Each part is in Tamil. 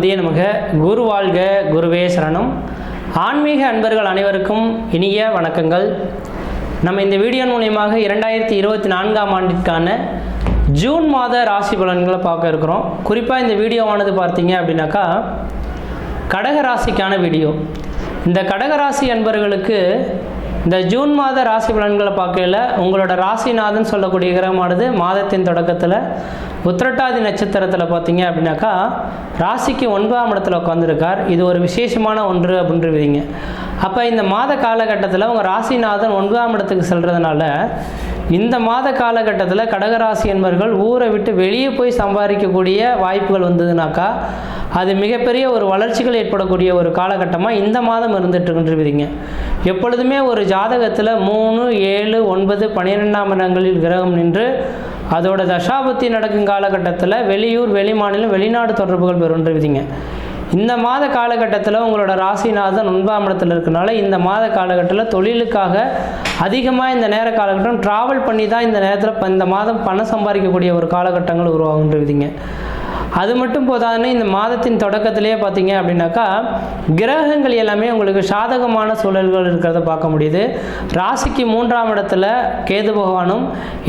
குருமூர்த்தியே நமக. குரு வாழ்க, குருவே சரணம். ஆன்மீக அன்பர்கள் அனைவருக்கும் இனிய வணக்கங்கள். நம்ம இந்த வீடியோ மூலியமாக 2024ஆம் ஆண்டிற்கான ஜூன் மாத ராசி பலன்களை பார்க்க இருக்கிறோம். குறிப்பாக இந்த வீடியோவானது பார்த்தீங்க அப்படின்னாக்கா கடக ராசிக்கான வீடியோ. இந்த கடகராசி அன்பர்களுக்கு இந்த ஜூன் மாத ராசி பலன்களை பார்க்கல உங்களோட ராசிநாதன் சொல்லக்கூடிய கிரகமானது மாதத்தின் தொடக்கத்தில் உத்திரட்டாதி நட்சத்திரத்தில் பார்த்தீங்க அப்படின்னாக்கா ராசிக்கு 9ஆம் இடத்துல உட்காந்துருக்கார். இது ஒரு விசேஷமான ஒன்று அப்படின்றீங்க. அப்போ இந்த மாத காலகட்டத்தில் உங்கள் ராசிநாதன் 9ஆம் இடத்துக்கு செல்றதுனால இந்த மாத காலகட்டத்தில் கடகராசி என்பவர்கள் ஊரை விட்டு வெளியே போய் சம்பாதிக்கக்கூடிய வாய்ப்புகள் வந்ததுனாக்கா அது மிகப்பெரிய ஒரு வளர்ச்சிகள் ஏற்படக்கூடிய ஒரு காலகட்டமாக இந்த மாதம் இருந்துகிட்ருக்குன்றீங்க. எப்பொழுதுமே ஒரு ஜாதகத்தில் 3, 7, 9, 12ஆம் இடங்களில் கிரகம் நின்று அதோட தசாபுத்தி நடக்கும் காலகட்டத்தில் வெளியூர், வெளிமாநிலம், வெளிநாடு தொடர்புகள் பெறுன்றீங்க. இந்த மாத காலகட்டத்தில் உங்களோட ராசிநாதன் 9ஆம் இடத்துல இருக்கனால இந்த மாத காலகட்டத்தில் தொழிலுக்காக அதிகமாக இந்த நேர காலகட்டம் ட்ராவல் பண்ணி தான் இந்த நேரத்தில் இந்த மாதம் பணம் சம்பாதிக்கக்கூடிய ஒரு காலகட்டங்கள் உருவாகுன்றீங்க. அது மட்டும் போதாதுன்னு இந்த மாதத்தின் தொடக்கத்திலே பார்த்தீங்க அப்படின்னாக்கா கிரகங்கள் எல்லாமே உங்களுக்கு சாதகமான சூழல்கள் இருக்கிறத பார்க்க முடியுது. ராசிக்கு 3ஆம் இடத்துல கேது பகவானும்,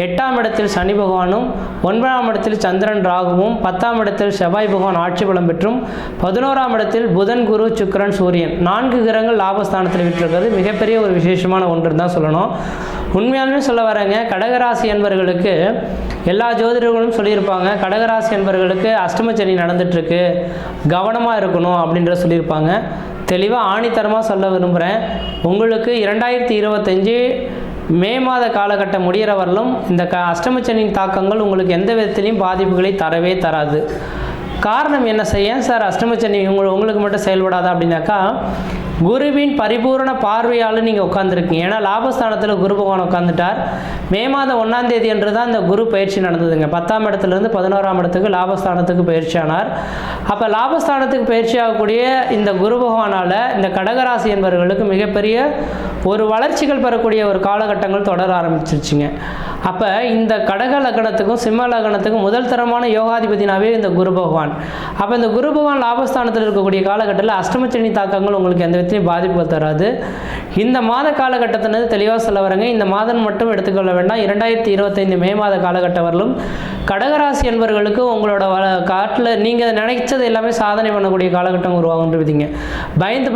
8ஆம் இடத்தில் சனி பகவானும், 9ஆம் இடத்தில் சந்திரன் ராகுவும், 10ஆம் இடத்தில் செவ்வாய் பகவான் ஆட்சி பலம் பெற்றும், 11ஆம் இடத்தில் புதன், குரு, சுக்கிரன், சூரியன் 4 கிரகங்கள் லாபஸ்தானத்தில் விட்டிருக்கிறது மிகப்பெரிய ஒரு விசேஷமான ஒன்று தான் சொல்லணும். உண்மையாலுமே சொல்ல வரேங்க, கடகராசி என்பவர்களுக்கு எல்லா ஜோதிடர்களும் சொல்லியிருப்பாங்க கடகராசி என்பவர்களுக்கு அஷ்டமச்சனி நடந்துட்டுருக்கு, கவனமாக இருக்கணும் அப்படின்ற சொல்லியிருப்பாங்க. தெளிவாக ஆணித்தரமாக சொல்ல விரும்புகிறேன். உங்களுக்கு 2025 மே மாத காலகட்டம் முடிகிற வரலும் இந்த அஷ்டமச்சனியின் தாக்கங்கள் உங்களுக்கு எந்த விதத்திலையும் பாதிப்புகளை தரவே தராது. காரணம் என்ன செய்ய சார் அஷ்டமச்சனி உங்களுக்கு மட்டும் செயல்படாதா அப்படின்னாக்கா குருவின் பரிபூர்ண பார்வையால் நீங்கள் உட்காந்துருக்கீங்க. ஏன்னா லாபஸ்தானத்தில் குரு பகவான் உட்காந்துட்டார். மே மாதம் 1ஆம் தேதி என்று தான் இந்த குரு பயிற்சி நடந்ததுங்க. 10ஆம் இடத்துலேருந்து 11ஆம் இடத்துக்கு லாபஸ்தானத்துக்கு பயிற்சி ஆனார். அப்போ லாபஸ்தானத்துக்கு பயிற்சி ஆகக்கூடிய இந்த குரு பகவானால் இந்த கடகராசி என்பவர்களுக்கு மிகப்பெரிய ஒரு வளர்ச்சிகள் பெறக்கூடிய ஒரு காலகட்டங்கள் தொடர ஆரம்பிச்சிருச்சுங்க. அப்போ இந்த கடக லக்னத்துக்கும் சிம்ம லக்னத்துக்கும் முதல் தரமான யோகாதிபதினாவே இந்த குரு பகவான். அப்போ இந்த குரு பகவான் லாபஸ்தானத்தில் இருக்கக்கூடிய காலகட்டத்தில் அஷ்டமச்சனி தாக்கங்கள் உங்களுக்கு எந்த விதத்திலையும் பாதிப்பு தராது. இந்த மாத காலகட்டத்தினது தெளிவாக சொல்ல வரங்க. இந்த மாதம் மட்டும் எடுத்துக்கொள்ள வேண்டாம். 2025 மே மாத காலகட்டம் வரலும் கடகராசி என்பவர்களுக்கு உங்களோட காட்டில் நீங்கள் நினைச்சது எல்லாமே சாதனை பண்ணக்கூடிய காலகட்டம் உருவாகுன்றீங்க.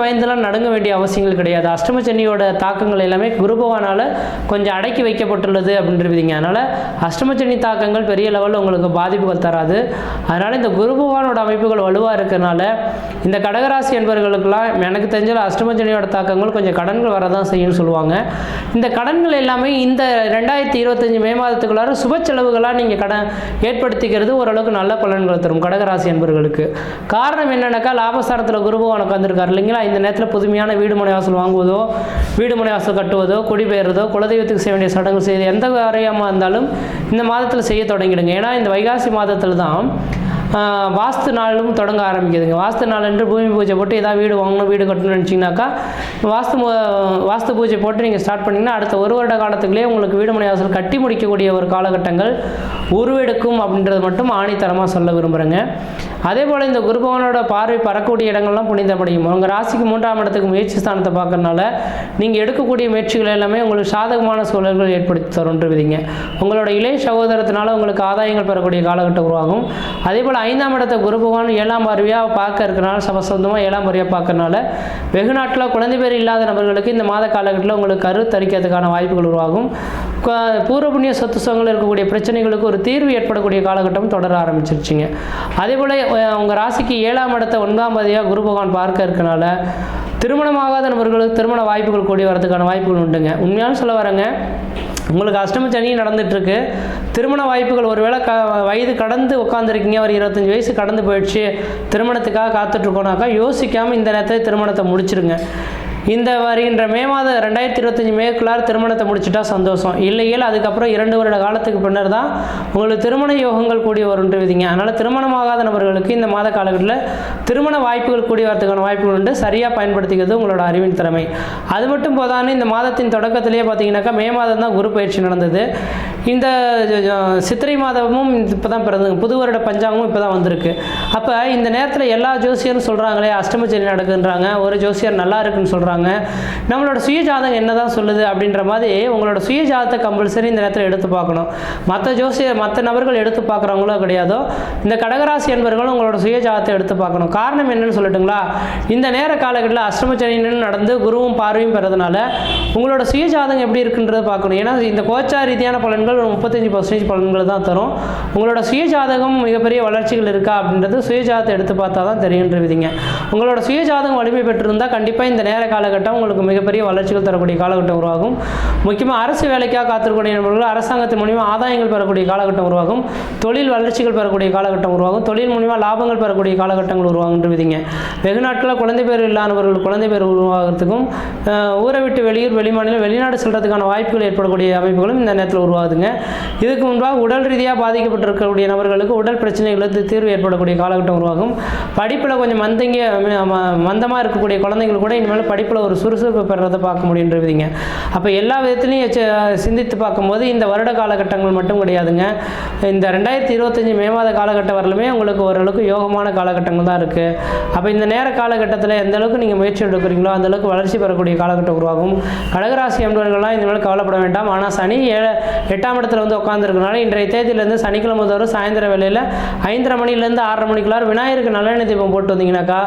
பயந்துலாம் நடுங்க வேண்டிய அவசியங்கள் கிடையாது. அஷ்டமச்சனியோட தாக்கங்கள் எல்லாமே குரு பகவானால் கொஞ்சம் அடக்கி வைக்கப்பட்டுள்ளது அப்படின்றீங்க. அதனால் அஷ்டமச்சனி தாக்கங்கள் பெரிய லெவலில் உங்களுக்கு பாதிப்புகள் தராது. அதனால் இந்த குரு பகவானோட அமைப்புகள் வலுவாக இருக்கிறனால இந்த கடகராசி என்பவர்களுக்கெல்லாம் எனக்கு தெரிஞ்ச அஷ்டமச்சனியோட தாக்கங்கள் கொஞ்சம் கடன்கள் வரதான் செய்யும்னு சொல்லுவாங்க. இந்த கடன்கள் எல்லாமே இந்த 2025 மே மாதத்துக்குள்ளார சுப செலவுகளாக நீங்கள் கடன் ஏற்படுத்திக்கிறது ஓரளவுக்கு நல்ல பலன்களை தரும் கடகராசி என்பவர்களுக்கு. காரணம் என்னன்னாக்கா லாபஸ்தானத்தில் குரு பகவான் உட்காந்துருக்காரு இல்லைங்களா. இந்த நேரத்தில் புதுமையான வீடு மனை வாசல் வாங்குவதோ, வீடு மனை வாசல் கட்டுவதோ, குடிபெயர்றதோ, குலதெய்வத்துக்கு செய்ய வேண்டிய சடங்கு செய்து எந்த காரியமாக இருந்தாலும் இந்த மாதத்தில் செய்ய தொடங்கிடுங்க. ஏன்னா இந்த வைகாசி மாதத்தில் தான் வாஸ்து நாளும் தொடங்க ஆரம்பிக்குதுங்க. வாஸ்து நாள் என்று பூமி பூஜை போட்டு ஏதாவது வீடு வாங்கணும், வீடு கட்டணும்னு நினச்சிங்கனாக்கா வாஸ்து பூஜை போட்டு நீங்கள் ஸ்டார்ட் பண்ணிங்கன்னா அடுத்த 1 வருட காலத்துக்குள்ளேயே உங்களுக்கு வீடு மனை வாசல் கட்டி முடிக்கக்கூடிய ஒரு காலகட்டங்கள் உருவெடுக்கும் அப்படின்றது மட்டும் ஆணித்தரமாக சொல்ல விரும்புகிறேங்க. அதே போல் இந்த குரு பகவானோட பார்வை பறக்கக்கூடிய இடங்கள்லாம் புனிதப்படையும். உங்கள் ராசிக்கு 3ஆம் இடத்துக்கு முயற்சி ஸ்தானத்தை பார்க்கறதுனால நீங்கள் எடுக்கக்கூடிய முயற்சிகள் எல்லாமே உங்களுக்கு சாதகமான சூழல்கள் ஏற்படுத்தி தருன்றீங்க. உங்களோட இளைய சகோதரத்தினால உங்களுக்கு ஆதாயங்கள் பெறக்கூடிய காலகட்டம் உருவாகும். அதே போல் 5ஆம் இடத்தை குரு பகவான் 7ஆம் பார்வையாக பார்க்க இருக்கிறனால சமசந்தமாக 7ஆம் பார்வையாக பார்க்கறனால வெகு நாட்டில் குழந்தை பேர் இல்லாத நபர்களுக்கு இந்த மாத காலகட்டத்தில் உங்களுக்கு கரு தரிக்கிறதுக்கான வாய்ப்புகள் உருவாகும். பூர்வ புண்ணிய சொத்து சுகங்கள் இருக்கக்கூடிய பிரச்சனைகளுக்கு ஒரு தீர்வு ஏற்படக்கூடிய காலகட்டம் தொடர ஆரம்பிச்சிருச்சுங்க. அதே போல் உங்கள் ராசிக்கு 7ஆம் இடத்தை 9ஆம் பார்வையாக குரு பகவான் பார்க்க இருக்கனால திருமணமாகாத நபர்களுக்கு திருமண வாய்ப்புகள் கூடி வரதுக்கான வாய்ப்புகள் உண்டுங்க. உண்மையான சொல்ல வரேங்க, உங்களுக்கு அஷ்டமச்சனி நடந்துகிட்ருக்கு. திருமண வாய்ப்புகள் ஒருவேளை வயது கடந்து உட்காந்துருக்கீங்க, ஒரு 25 வயசு கடந்து போயிடுச்சு, திருமணத்துக்காக காத்துட்ருக்கோனாக்கா யோசிக்காமல் இந்த நேரத்தில் திருமணத்தை முடிச்சிருங்க. இந்த வருகின்ற மே மாதம் 2025 மேக்குள்ளார் திருமணத்தை முடிச்சுட்டா சந்தோஷம். இல்லையில் அதுக்கப்புறம் 2 வருட காலத்துக்கு பின்னர் தான் உங்களுக்கு திருமண யோகங்கள் கூடி வரும்ன்ற விதிங்க. அதனால் திருமணமாகாத நபர்களுக்கு இந்த மாத காலகட்டத்தில் திருமண வாய்ப்புகள் கூடி வரதுக்கான வாய்ப்புகள் உண்டு. சரியாக பயன்படுத்திக்கிறது உங்களோட அறிவின் திறமை. அது மட்டும் போதான்னு இந்த மாதத்தின் தொடக்கத்திலேயே பார்த்தீங்கன்னாக்கா மே மாதம் தான் குரு பயிற்சி நடந்தது. இந்த சித்திரை மாதமும் இப்போ தான் பிறந்தது. புது வருட பஞ்சாங்கமும் இப்போ தான் வந்திருக்கு. அப்போ இந்த நேரத்தில் எல்லா ஜோசியரும் சொல்கிறாங்களே அஷ்டமச்சனி நடக்குன்றாங்க, ஒரு ஜோசியர் நல்லா இருக்குன்னு சொல்கிறாங்க. நம்மளோட சுய ஜாதகம் என்ன தான் சொல்லுது அப்படின்ற மாதிரி உங்களோட சுய ஜாதகத்தை கம்பல்சரி இந்த நேரத்தில் எடுத்து பார்க்கணும். மற்ற நபர்கள் எடுத்து பார்க்குறவங்களோ கிடையாதோ, இந்த கடகராசி என்பவர்களும் உங்களோட சுய ஜாதகத்தை எடுத்து பார்க்கணும். காரணம் என்னன்னு சொல்லட்டுங்களா? இந்த நேர காலகட்டத்தில் அஷ்டமச்சனி நடந்து குருவும் பார்வையும் பெறதுனால உங்களோட சுய ஜாதகம் எப்படி இருக்குன்றதை பார்க்கணும். ஏன்னா இந்த கோச்சார ரீதியான பலன்கள் 35% பலன்கள் தான் தரும். உங்களோட சுய ஜாதகம் மிகப்பெரிய வளர்ச்சிகள் இருக்கா அப்படின்றது சுய ஜாதகத்தை எடுத்து பார்த்தா தான் தெரியுன்ற விதிங்க. உங்களோட சுய ஜாதகம் வலிமை பெற்றிருந்தால் கண்டிப்பாக இந்த நேர காலகட்டம் உங்களுக்கு மிகப்பெரிய வளர்ச்சிகள் தரக்கூடிய காலகட்டம் உருவாகும். முக்கியமாக அரசு வேலைக்காக காத்திருக்கக்கூடிய நபர்கள் அரசாங்கத்தின் மூலிமா ஆதாயங்கள் பெறக்கூடிய காலகட்டம் உருவாகும். தொழில் வளர்ச்சிகள் பெறக்கூடிய காலகட்டம் உருவாகும். தொழில் மூலிமா லாபங்கள் பெறக்கூடிய காலகட்டங்கள் உருவாகுன்ற விதிங்க. வெகு நாட்களில் குழந்தை பேர் இல்லாதவர்கள் குழந்தை பேர் உருவாகிறதுக்கும், ஊரை விட்டு வெளியூர் வெளிமாநிலம் வெளிநாடு செல்றதுக்கான வாய்ப்புகள் ஏற்படக்கூடிய அமைப்புகளும் இந்த நேரத்தில் உருவாகுதுங்க. இதுக்கு முன்பாக உடல் ரீதியாக பாதிக்கப்பட்டிருக்கக்கூடிய நபர்களுக்கு உடல் பிரச்சனைகளுக்கு தீர்வு ஏற்படக்கூடிய காலகட்டம் உருவாகும். படிப்பில் கொஞ்சம் மந்தமாக இருக்கக்கூடிய குழந்தைகள் கூட இனிமேல் படிப்பில் ஒரு சுறுசுறுப்பு பெறதை பார்க்க முடியுன்றவிங்க. அப்போ எல்லா விதத்துலையும் சிந்தித்து பார்க்கும்போது இந்த வருட காலகட்டங்கள் மட்டும் கிடையாதுங்க. இந்த 2025 மே மாத காலகட்டம் வரலுமே உங்களுக்கு ஓரளவுக்கு யோகமான காலகட்டங்கள் தான் இருக்குது. அப்போ இந்த நேர காலகட்டத்தில் எந்த அளவுக்கு நீங்கள் முயற்சி எடுக்கிறீங்களோ அந்த அளவுக்கு வளர்ச்சி பெறக்கூடிய காலகட்டம் உருவாகும். கடகராசி என்பவர்கள்லாம் இந்த மேலே கவலைப்பட வேண்டாம். ஆனால் சனி 8ஆம் இடத்துல வந்து உட்காந்துருக்கனால இன்றைய தேதியிலேருந்து சனிக்கிழமை தோறும் சாயந்தர வேளையில் 5:30 மணிலேருந்து 6:30 மணிக்குள்ளார் விநாயகருக்கு நல்லெண்ணெய் தீபம் போட்டு வந்தீங்கன்னாக்கா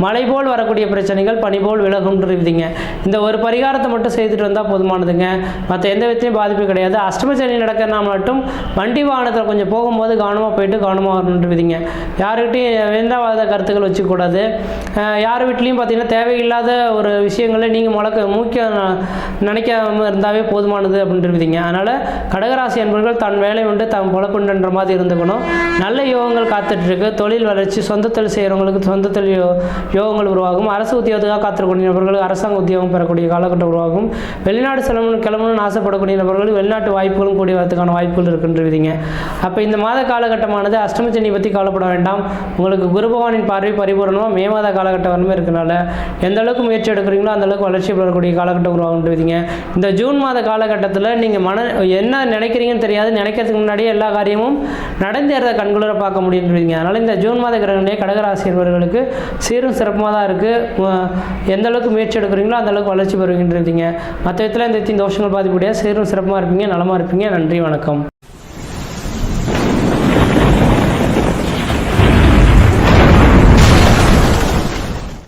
மழை போல் வரக்கூடிய பிரச்சனைகள் பனி போல் விலகும்ன்றீங்க. இந்த ஒரு பரிகாரத்தை மட்டும் செய்துட்டு வந்தால் போதுமானதுங்க. மற்ற எந்த விதத்தையும் பாதிப்பு கிடையாது. அஷ்டமச்சனி நடக்கிறனா மட்டும் வண்டி வாகனத்தில் கொஞ்சம் போகும்போது கவனமாக போயிட்டு கவனமாக வரணுன்றீங்க. யாருக்கிட்டையும் வேண்டாத கருத்துக்கள் வச்சுக்கூடாது. யார் வீட்லேயும் பார்த்தீங்கன்னா தேவையில்லாத ஒரு விஷயங்களை நீங்கள் நினைக்காம இருந்தாவே போதுமானது அப்படின்றீங்க. அதனால் கடகராசி என்பவர்கள் தன் வேலை உண்டு தன் பொழப்புன்ற மாதிரி இருந்துக்கணும். நல்ல யோகங்கள் காத்துட்ருக்கு. தொழில் வளர்ச்சி, சொந்த தொழில் செய்கிறவங்களுக்கு சொந்த தொழில் யோகங்கள் உருவாகும். அரசு உத்தியோகத்துக்காக காத்திருக்கக்கூடிய நபர்களுக்கு அரசாங்க உத்தியோகம் பெறக்கூடிய காலகட்டம் உருவாகும். வெளிநாடு கிளம்பணும்னு ஆசைப்படக்கூடிய நபர்களுக்கு வெளிநாட்டு வாய்ப்புகளும் கூடிய வரதுக்கான வாய்ப்புகள் இருக்குன்றீங்க. அப்போ இந்த மாத காலகட்டமானது அஷ்டமச்சனி பற்றி கவலைப்பட வேண்டாம். உங்களுக்கு குரு பகவானின் பார்வை பரிபூரணமாக மே மாத காலகட்டம் வரமே இருக்கனால எந்த அளவுக்கு முயற்சி எடுக்கிறீங்களோ அந்த அளவுக்கு வளர்ச்சி பெறக்கூடிய காலகட்டம் உருவாகுன்றீங்க. இந்த ஜூன் மாத காலகட்டத்தில் நீங்கள் என்ன நினைக்கிறீங்கன்னு தெரியாது, நினைக்கிறதுக்கு முன்னாடியே எல்லா காரியமும் நடந்தேறதை கண்குளிர பார்க்க முடியுன்றீங்க. அதனால் இந்த ஜூன் மாத கிரகணே கடகராசி என்பவர்களுக்கு சீரும் சிறப்பாக தான் இருக்குது. எந்த அளவுக்கு முயற்சி எடுக்கிறீங்களோ அந்த அளவுக்கு வளர்ச்சி பெறுகின்றீங்க. மற்ற விதத்தில் இந்த தோஷங்கள் பாதிக்கூடிய சீரும் சிறப்பாக இருப்பீங்க, நலமாக இருப்பீங்க. நன்றி, வணக்கம்.